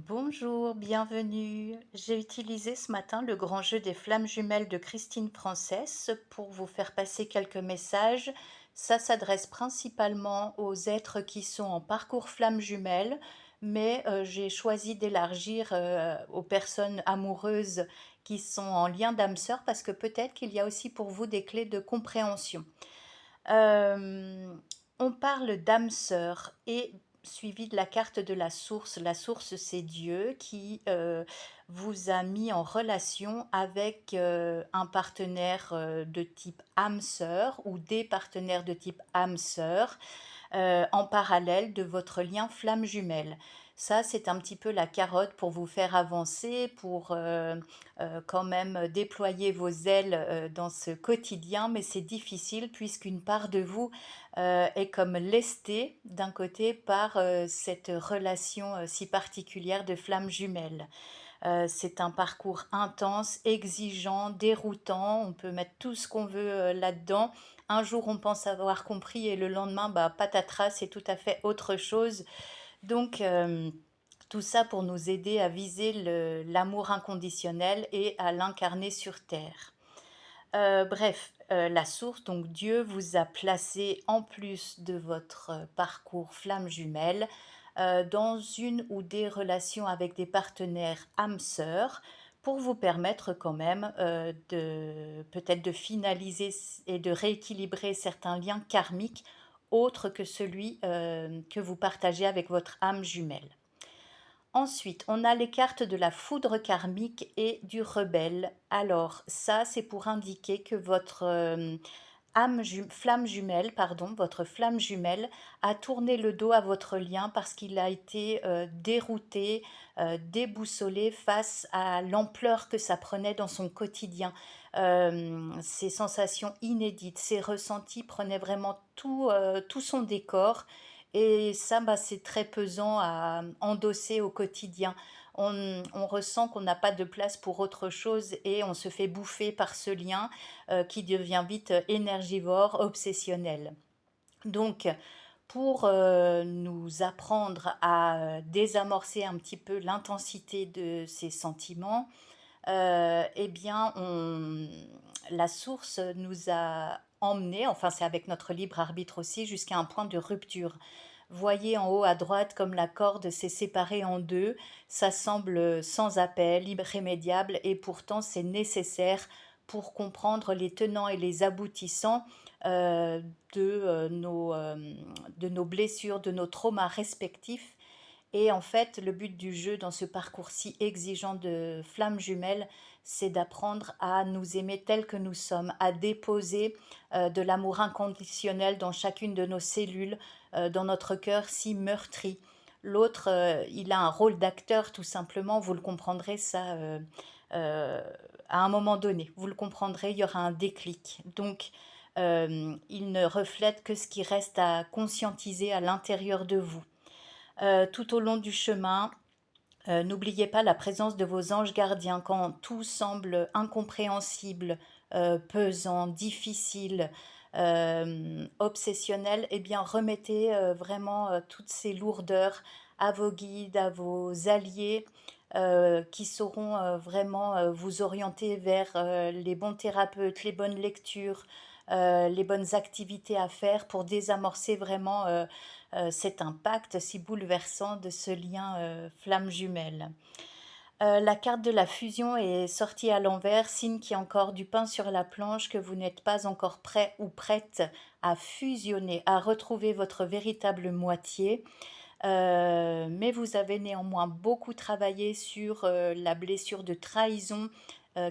Bonjour, bienvenue. J'ai utilisé ce matin le grand jeu des flammes jumelles de Christine Frances pour vous faire passer quelques messages. Ça s'adresse principalement aux êtres qui sont en parcours flammes jumelles, mais j'ai choisi d'élargir aux personnes amoureuses qui sont en lien d'âme sœur parce que peut-être qu'il y a aussi pour vous des clés de compréhension. On parle d'âme sœur et suivi de la carte de la source. La source, c'est Dieu qui, vous a mis en relation avec, un partenaire, de type âme sœur ou des partenaires de type âme sœur, en parallèle de votre lien flamme jumelle. Ça, c'est un petit peu la carotte pour vous faire avancer, pour quand même déployer vos ailes dans ce quotidien, mais c'est difficile puisqu'une part de vous est comme lestée d'un côté par cette relation si particulière de flamme jumelle. C'est un parcours intense, exigeant, déroutant. On peut mettre tout ce qu'on veut là-dedans. Un jour, on pense avoir compris et le lendemain, bah, patatras, c'est tout à fait autre chose. Donc, tout ça pour nous aider à viser l'amour inconditionnel et à l'incarner sur Terre. Bref, la source, donc Dieu vous a placé en plus de votre parcours flamme jumelle, dans une ou des relations avec des partenaires âmes sœurs pour vous permettre quand même, de peut-être de finaliser et de rééquilibrer certains liens karmiques autres que celui, que vous partagez avec votre âme jumelle. Ensuite, on a les cartes de la foudre karmique et du rebelle. Alors ça, c'est pour indiquer que votre, flamme jumelle, pardon, votre flamme jumelle a tourné le dos à votre lien parce qu'il a été, dérouté, déboussolé face à l'ampleur que ça prenait dans son quotidien. Ces sensations inédites, ces ressentis prenaient vraiment tout son décor et ça, bah, c'est très pesant à endosser au quotidien. On ressent qu'on n'a pas de place pour autre chose et on se fait bouffer par ce lien qui devient vite énergivore, obsessionnel. Donc, pour nous apprendre à désamorcer un petit peu l'intensité de ces sentiments, eh bien, la source nous a emmenés, enfin c'est avec notre libre arbitre aussi, jusqu'à un point de rupture. Voyez en haut à droite comme la corde s'est séparée en deux, ça semble sans appel, irrémédiable, et pourtant c'est nécessaire pour comprendre les tenants et les aboutissants euh, de nos blessures, de nos traumas respectifs. Et en fait, le but du jeu dans ce parcours si exigeant de flammes jumelles, c'est d'apprendre à nous aimer tels que nous sommes, à déposer de l'amour inconditionnel dans chacune de nos cellules, dans notre cœur si meurtri. L'autre, il a un rôle d'acteur tout simplement, vous le comprendrez ça euh, à un moment donné, vous le comprendrez, il y aura un déclic. Donc, il ne reflète que ce qui reste à conscientiser à l'intérieur de vous. Tout au long du chemin, n'oubliez pas la présence de vos anges gardiens quand tout semble incompréhensible, pesant, difficile, obsessionnel. Eh bien, remettez vraiment toutes ces lourdeurs à vos guides, à vos alliés. Qui sauront vraiment vous orienter vers les bons thérapeutes, les bonnes lectures, les bonnes activités à faire pour désamorcer vraiment cet impact si bouleversant de ce lien flamme jumelle. La carte de la fusion est sortie à l'envers, signe qu'il y a encore du pain sur la planche, que vous n'êtes pas encore prêt ou prête à fusionner, à retrouver votre véritable moitié. Mais vous avez néanmoins beaucoup travaillé sur la blessure de trahison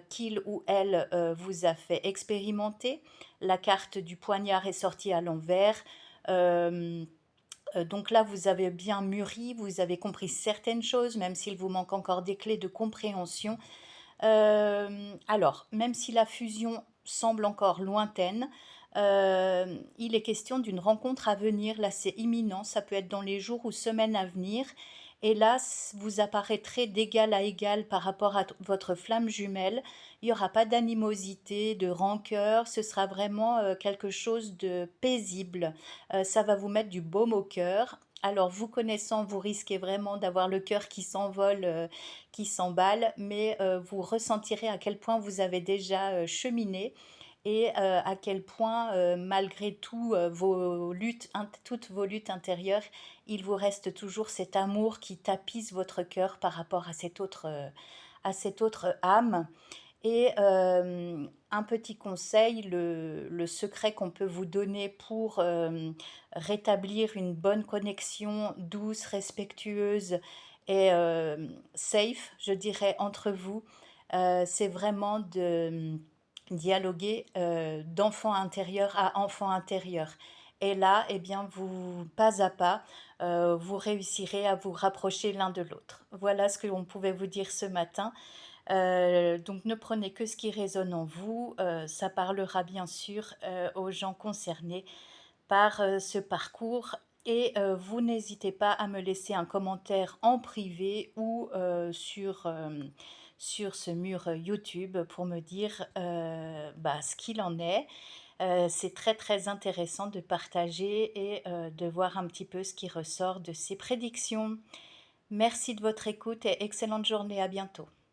qu'il ou elle vous a fait expérimenter. La carte du poignard est sortie à l'envers. Euh, donc là, vous avez bien mûri, vous avez compris certaines choses, même s'il vous manque encore des clés de compréhension. Alors, même si la fusion semble encore lointaine, il est question d'une rencontre à venir. Là, c'est imminent, ça peut être dans les jours ou semaines à venir. Et là, vous apparaîtrez d'égal à égal par rapport à votre flamme jumelle. Il n'y aura pas d'animosité, de rancœur, ce sera vraiment quelque chose de paisible. Ça va vous mettre du baume au cœur. Alors vous connaissant, vous risquez vraiment d'avoir le cœur qui s'envole, qui s'emballe, mais vous ressentirez à quel point vous avez déjà, cheminé et à quel point, malgré tout, vos luttes int toutes vos luttes intérieures, il vous reste toujours cet amour qui tapisse votre cœur par rapport à cette autre âme. Et un petit conseil, le secret qu'on peut vous donner pour, rétablir une bonne connexion douce, respectueuse et safe, je dirais, entre vous, c'est vraiment de, dialoguer, d'enfant intérieur à enfant intérieur. Et là, eh bien, vous pas à pas, vous réussirez à vous rapprocher l'un de l'autre. Voilà ce que l'on pouvait vous dire ce matin. Donc ne prenez que ce qui résonne en vous, ça parlera bien sûr, aux gens concernés par, ce parcours et vous n'hésitez pas à me laisser un commentaire en privé ou, sur ce mur, YouTube pour me dire, bah, ce qu'il en est. C'est très, très intéressant de partager et de voir un petit peu ce qui ressort de ces prédictions. Merci de votre écoute et excellente journée, à bientôt.